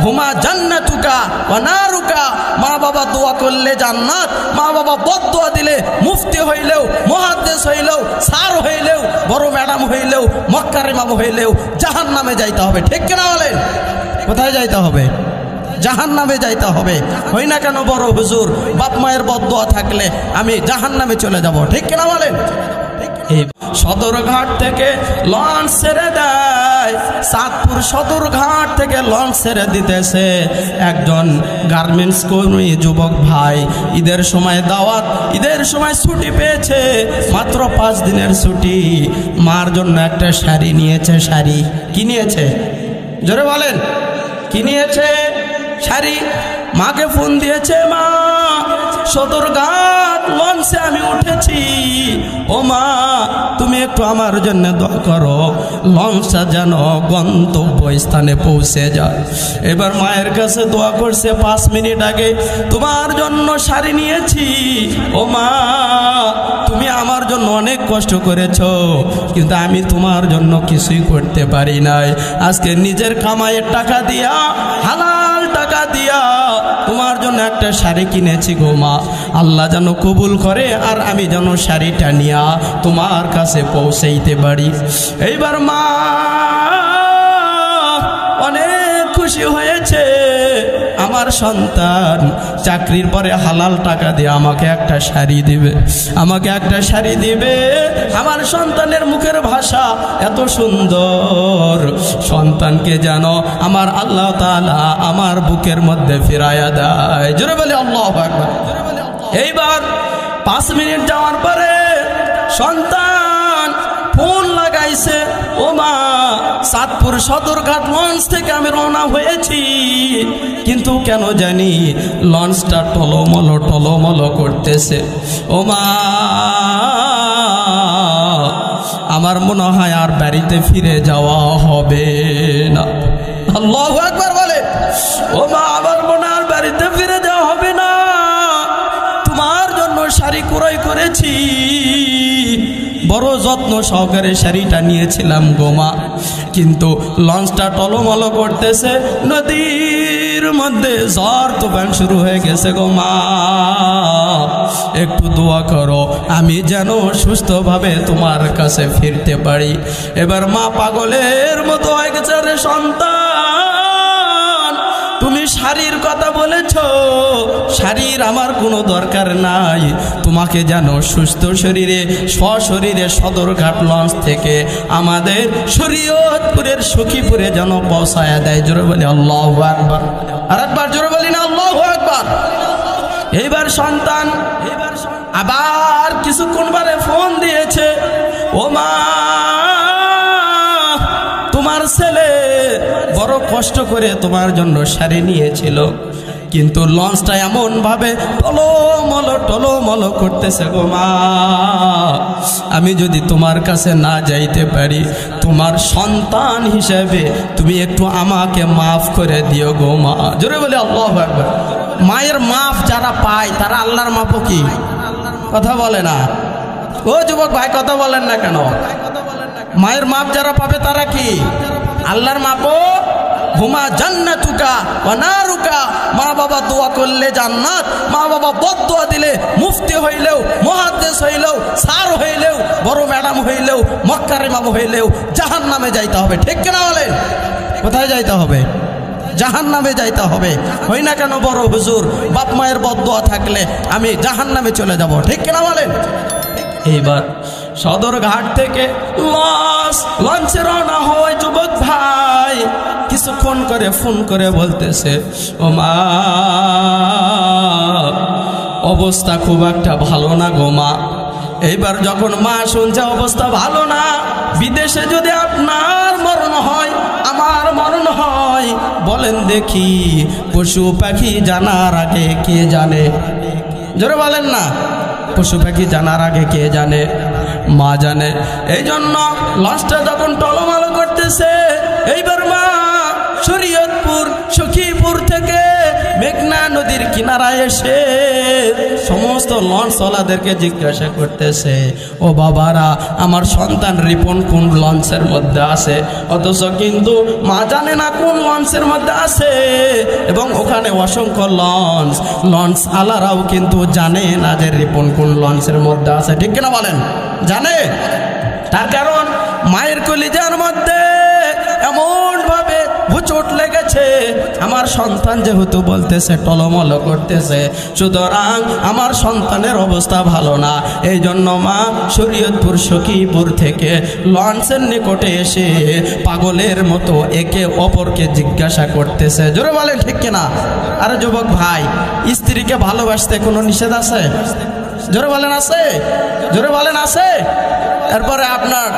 হুমা জান্নাতুকা ওয়া নারুকা, মা বাবা দোয়া করলে জান্নাত, মা বাবা বদদোয়া দিলে মুফতি হইলেও, মুহাদ্দিস হইলেও, স্যার হইলেও, বড় ম্যাডাম হইলেও, মক্কার ইমাম হইলেও জাহান্নামে যাইতে হবে। ঠিক কিনা বলেন? কোথায় যাইতে হবে? জাহান্নামে যাইতে হবে। হই না কেন বড় হুজুর, বাপ মায়ের বদদোয়া থাকলে আমি জাহান্নামে চলে যাব। ঠিক কিনা বলেন? এই সদরঘাট থেকে লঞ্চ ছেড়ে দেয়, চাঁদপুর সদরঘাট থেকে লঞ্চ ছেড়ে দিতেছে একজন গার্মেন্টস কর্মী যুবক ভাই। ঈদের সময় দাওয়াত, ঈদের সময় ছুটি পেয়েছে, মাত্র 5 দিনের ছুটি। মার জন্য একটা শাড়ি নিয়েছে। শাড়ি কি নিয়েছে? জোরে বলেন, কি নিয়েছে? শাড়ি। মাকে ফোন দিয়েছে, মা সদরঘাট লঞ্চে আমি উঠেছি, ও মা তুমি একটু আমার জন্য দোয়া করো, লঞ্চটা যেন গন্তব্য স্থানে পৌঁছে যায়। এবার মায়ের কাছে দোয়া করছে, 5 মিনিট আগে তোমার জন্য শাড়ি নিয়েছি, ও মা তুমি আমার জন্য অনেক কষ্ট করেছো, কিন্তু আমি তোমার জন্য কিছুই করতে পারি নাই। আজকে নিজের কামাইয়ের টাকা দিয়া, হালাল টাকা দিয়া তোমার জন্য একটা শাড়ি কিনেছি গো মা, আল্লাহ যেন কবুল করে আর আমি যেন শাড়িটা নিয়া তোমার কাছে পৌঁছাইতে পারি। এইবার মা অনেক খুশি হয়েছে, আমার সন্তান চাকরির পরে হালাল টাকা দিয়ে আমাকে একটা শাড়ি দিবে, আমাকে একটা শাড়ি দিবে। আমার সন্তানের মুখের ভাষা এত সুন্দর, সন্তানকে যেন আমার আল্লাহ তাআলা আমার বুকের মধ্যে ফিরাইয়া দেয়। জোরে বলে আল্লাহু আকবার। এইবার 5 মিনিট যাওয়ার পরে সন্তান ফোন লাগাইছে, ও মা চাঁদপুর সদরঘাট লঞ্চ থেকে আমি রওনা হয়েছি, কিন্তু কেন জানি লঞ্চটা টলমলো করতেছে। ও মা আমার মনে হয় আর বাড়িতে ফিরে যাওয়া হবে না। আল্লাহু আকবার বলে, ও মা আমার মনে হয় আর বাড়িতে ফিরে যাওয়া হবে না, তোমার জন্য শাড়ি ক্রয় করেছি, বড় যত্ন সহকারে শাড়িটা নিয়েছিলাম গো মা, কিন্তু লঞ্চটা টলমলো করতেছে, নদীর মধ্যে ঝড় তুফান শুরু হয়ে গেছে গো মা, একটু দোয়া করো আমি যেন সুস্থভাবে তোমার কাছে ফিরতে পারি। এবার মা পাগলের মতো হয়ে গেছে, রে সন্তান তুমি শাড়ির কথা বলেছ, শাড়ির আমার কোনো দরকার নাই, তোমাকে যেন সুস্থ শরীরে সশরীরে সদরঘাট লঞ্চ থেকে আমাদের শরীয়তপুরের সখীপুরে যেন পৌঁছায়া দেয়। জোরে বলি আল্লাহু আকবার। আরেকবার জোরে বলি না আল্লাহু আকবার। এইবার সন্তান আবার কিছুক্ষণ পরে ফোন দিয়েছে, ও মা তোমার ছেলে বড় কষ্ট করে তোমার জন্য শাড়ি নিয়েছিল, কিন্তু লঞ্চটা এমন ভাবে টলমলো করতেছে গো মা, আমি যদি তোমার কাছে না যাইতে পারি, তোমার সন্তান হিসেবে তুমি একটু আমাকে মাফ করে দিও গো মা। জোরে বলে আল্লাহু আকবার। মায়ের মাফ যারা পায় তারা আল্লাহর মাপও কি? কথা বলে না ও যুবক ভাই, কথা বলেন না কেন? মায়ের মাপ যারা পাবে তারা কি? আল্লাহর মাপও। হুমা জান্নাতুকা ওয়া নারুকা, মা বাবা দোয়া করলে জান্নাত, মা বাবা বদদোয়া দিলে মুফতি হইলেও, মুহাদ্দিস হইলেও, স্যার হইলেও, বড় ম্যাডাম হইলেও, মক্কার ইমাম হইলেও জাহান্নামে যাইতে হবে। ঠিক কিনা বলেন? কোথায় যাইতে হবে? জাহান্নামে যাইতে হবে। হই না কেন বড় হুজুর, বাপ মায়ের বদদোয়া থাকলে আমি জাহান্নামে চলে যাব। ঠিক কিনা বলেন? এইবার সদরঘাট থেকে লঞ্চে রওনা হয় যুবক ভাই, কিছুক্ষণ করে ফোন করে বলতেছে, ও মা অবস্থা খুব একটা ভালো না গো মা। এইবার যখন মা শুনছে অবস্থা ভালো না, বিদেশে যদি আপনার মরণ হয়, আমার মরণ হয়, বলেন দেখি পশু পাখি জানার আগে কে জানে? জোরে বলেন না, পশু পাখি জানার আগে কে জানে? মা জানে। এই জন্য লঞ্চটা যখন টলমলো করতেছে, এইবার মা শরীয়তপুর সখীপুর থেকে মেঘনা নদীর কিনারায় এসে সমস্ত লঞ্চওয়ালাদেরকে জিজ্ঞাসা করতেছে, ও বাবারা, আমার সন্তান রিপন কোন লঞ্চের মধ্যে আছে, অথচ কিন্তু মা জানে না কোন লঞ্চের মধ্যে আছে। এবং ওখানে অসংখ্য লঞ্চ আলারাও কিন্তু জানে না যে রিপন কোন লঞ্চের মধ্যে আছে। ঠিক কিনা বলেন? জানে। তার কারণ মায়ের কলিজার মধ্যে এমন ভাবে হুচট লেগেছে, আমার সন্তান যেহেতু বলতেছে, টলমল করতেছে, সুতরাং আমার সন্তানের অবস্থা ভালো না। এই জন্য মা শরীয়তপুর সখীপুর থেকে লঞ্চের নিকটে এসে পাগলের মতো একে অপরকে জিজ্ঞাসা করতেছে। জোরে বলেন ঠিক কিনা? আরে যুবক ভাই, স্ত্রীকে ভালোবাসতে কোনো নিষেধ আছে? জোরে বলেন আছে? জোরে বলেন আছে? এরপরে আপনার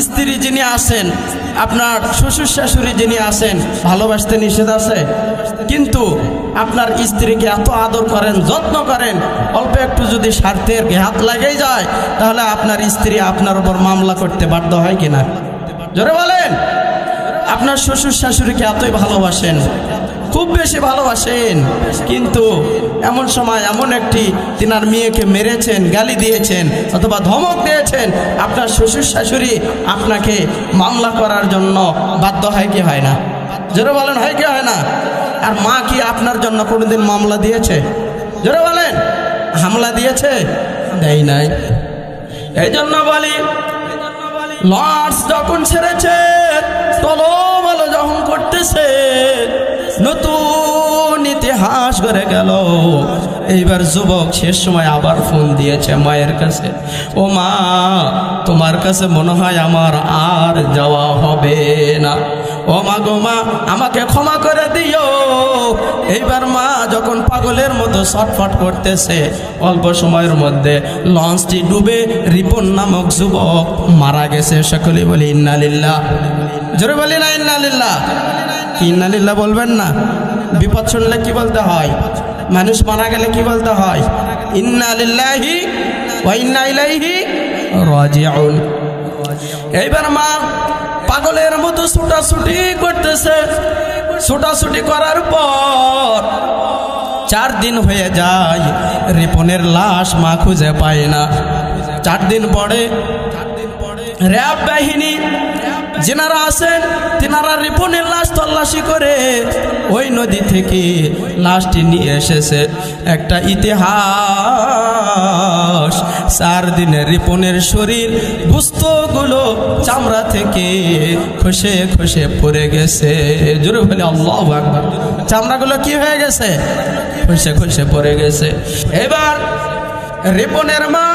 স্ত্রী যিনি আছেন, আপনার শ্বশুর শাশুড়ি যিনি আছেন, ভালোবাসতে নিষেধ আছে? কিন্তু আপনার স্ত্রীকে এত আদর করেন, যত্ন করেন, অল্প একটু যদি স্বার্থের হাত লাগেই যায়, তাহলে আপনার স্ত্রী আপনার উপর মামলা করতে বাধ্য হয় কিনা? জোরে বলেন। আপনার শ্বশুর শাশুড়িকে এতই ভালোবাসেন, খুব বেশি ভালোবাসেন, কিন্তু এমন সময় এমন একটি তিনার মেয়েকে মেরেছেন, গালি দিয়েছেন অথবা ধমক দিয়েছেন, আপনার শ্বশুর শাশুড়ি আপনাকে মামলা করার জন্য বাধ্য হয় কি হয় না? জোরে বলেন, হয় কি হয় না? আর মা কি আপনার জন্য কোনোদিন মামলা দিয়েছে? জোরে বলেন, হামলা দিয়েছে? দেয় নাই। এই জন্য বলি, লঞ্চ যখন ছেড়েছে, টলমল যখন করতেছে, নতুন ইতিহাস করে গেল। এইবার যুবক শেষ সময় আবার ফোন দিয়েছে মায়ের কাছে, ও মা, তোমার কাছে মনে হয় আমার আর যাওয়া হবে না। ও মা গো মা, আমাকে ক্ষমা করে দিও। এইবার মা যখন পাগলের মতো ছটফট করতেছে, অল্প সময়ের মধ্যে লঞ্চটি ডুবে রিপন নামক যুবক মারা গেছে। সকলে বলি ইন্না লিল্লাহ। জোরে বলি না ইন্না লিল্লাহ? ইন্না লিল্লাহ বলবেন না? বিপদ শুনলে কি বলতে হয়? মানুষ মারা গেলে কি বলতে হয়? ইন্না লিল্লাহি ওয়া ইন্না ইলাইহি রাজিউন। এইবার মা পাগলের মতো ছুটাছুটি করতেছে। ছুটাছুটি করার পর 4 দিন হয়ে যায়, রিপনের লাশ মা খুঁজে পায় না। 4 দিন পরে র‍্যাব বাহিনী যেনারা আছেন, তেনারা রিপনের লাশ তল্লাশি করে ওই নদী থেকে লাশটি নিয়ে এসেছে। একটা ইতিহাস, 4 দিনে রিপনের শরীর গোস্তগুলো চামড়া থেকে খসে খসে পড়ে গেছে। জোরে বলে আল্লাহু আকবার। চামড়াগুলো কি হয়ে গেছে? খসে খসে পড়ে গেছে। এবার রিপনের মা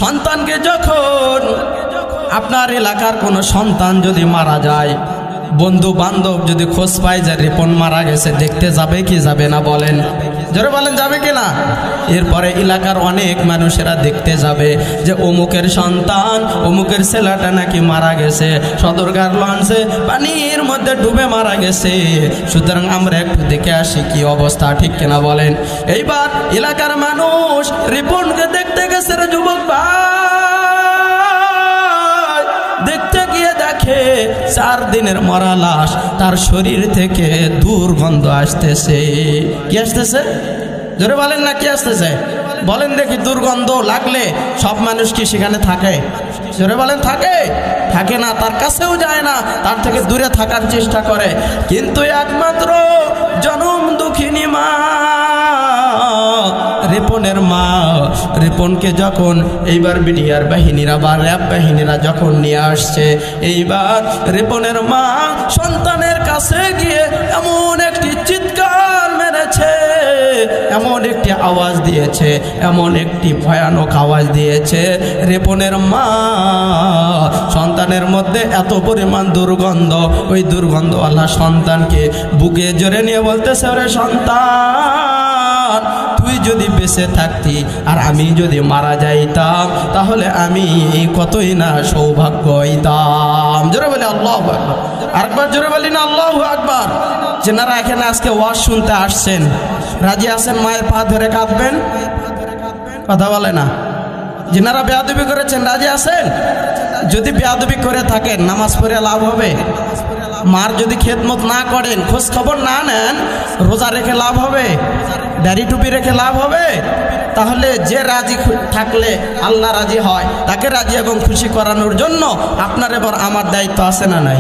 সন্তানকে যখন, আপনার এলাকার কোনো সন্তান যদি মারা যায়, বন্ধু বান্ধব যদি খোঁজ পায় যে রিপন মারা গেছে, দেখতে যাবে কি যাবে না বলেন? জোরে বলেন, যাবে কি না? এরপরে এলাকার অনেক মানুষেরা দেখতে যাবে যে অমুকের সন্তান, অমুকের ছেলেটা নাকি মারা গেছে, সদরঘাট লঞ্চে পানির মধ্যে ডুবে মারা গেছে, সুতরাং আমরা একটু দেখে আসি কি অবস্থা। ঠিক কিনা বলেন? এইবার এলাকার মানুষ রিপনকে দেখতে গেছে। রে যুবক ভাই, দেখতে গিয়ে দেখে 4 দিনের মরা লাশ, তার শরীর থেকে দুর্গন্ধ আসতেছে। কি আসতেছে? জোরে বলেন না, কি আসতেছে? বলেন দেখি। দুর্গন্ধ লাগলে সব মানুষ কি সেখানে থাকে? জোরে বলেন, থাকে? থাকে না, তার কাছেও যায় না, তার থেকে দূরে থাকার চেষ্টা করে। কিন্তু একমাত্র জনম দুঃখিনী মা, রিপনের মা, রিপনকে যখন এইবার বিডিআর বাহিনীরা বা র‍্যাব বাহিনীরা যখন নিয়ে আসছে, এইবার রিপনের মা সন্তানের কাছে গিয়ে এমন একটি চিৎকার মেরেছে, এমন একটি আওয়াজ দিয়েছে, এমন একটি ভয়ানক আওয়াজ দিয়েছে। রিপনের মা সন্তানের মধ্যে এত পরিমাণ দুর্গন্ধ, ওই দুর্গন্ধওয়ালা সন্তানকে বুকে জড়িয়ে নিয়ে বলতেছে, ওরে সন্তান, তুই যদি বেঁচে থাকতি আর আমি যদি মারা যাইতাম, তাহলে আমি কতই না সৌভাগ্য হইতাম। জোরে বলি আল্লাহু আকবার। আরেকবার জোরে বলি না আল্লাহু আকবার। যেনারা এখানে আজকে ওয়াজ শুনতে আসছেন, রাজি আছেন মায়ের পা ধরে কাঁদবেন? কথা বলে না। যেনারা বেয়াদবি করেছেন, রাজি আছেন? যদি বেয়াদবি করে থাকেন নামাজ পড়ে লাভ হবে? মার যদি খেদমত না করেন, খোঁজ খবর না নেন, রোজা রেখে লাভ হবে? দাড়ি টুপি রেখে লাভ হবে? তাহলে যে রাজি থাকলে আল্লাহ রাজি হয়, তাকে রাজি এবং খুশি করানোর জন্য আপনার এবার আমার দায়িত্ব আছে না নাই?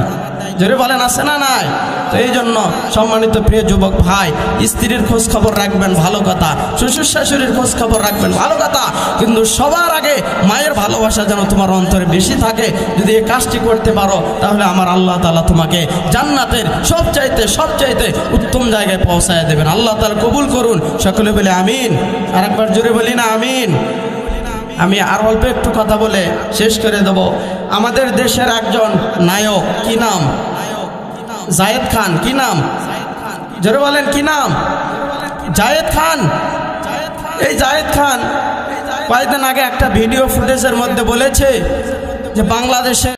জোরে বলেন আছে না নাই? তো এই জন্য সম্মানিত প্রিয় যুবক ভাই, স্ত্রীর খোঁজ খবর রাখবেন, ভালো কথা। শ্বশুর শাশুড়ির খোঁজ খবর রাখবেন, ভালো কথা। কিন্তু সবার আগে মায়ের ভালোবাসা যেন তোমার অন্তরে বেশি থাকে। যদি এই কাজটি করতে পারো, তাহলে আমার আল্লাহ তাআলা তোমাকে জান্নাতের সবচাইতে উত্তম জায়গায় পৌঁছায় দেবেন। আল্লাহ তাআলা কবুল করুন। সকলে বলে আমিন। আরেকবার জোরে বলি না আমিন? আমি আর অল্প একটু কথা বলে শেষ করে দেব। আমাদের দেশের একজন নায়ক, কি নাম? জায়েদ খান। কি নাম? জোরে বলেন কি নাম? জায়েদ খান। এই জায়েদ খান কয়েকদিন আগে একটা ভিডিও ফুটেজের মধ্যে বলেছে যে বাংলাদেশে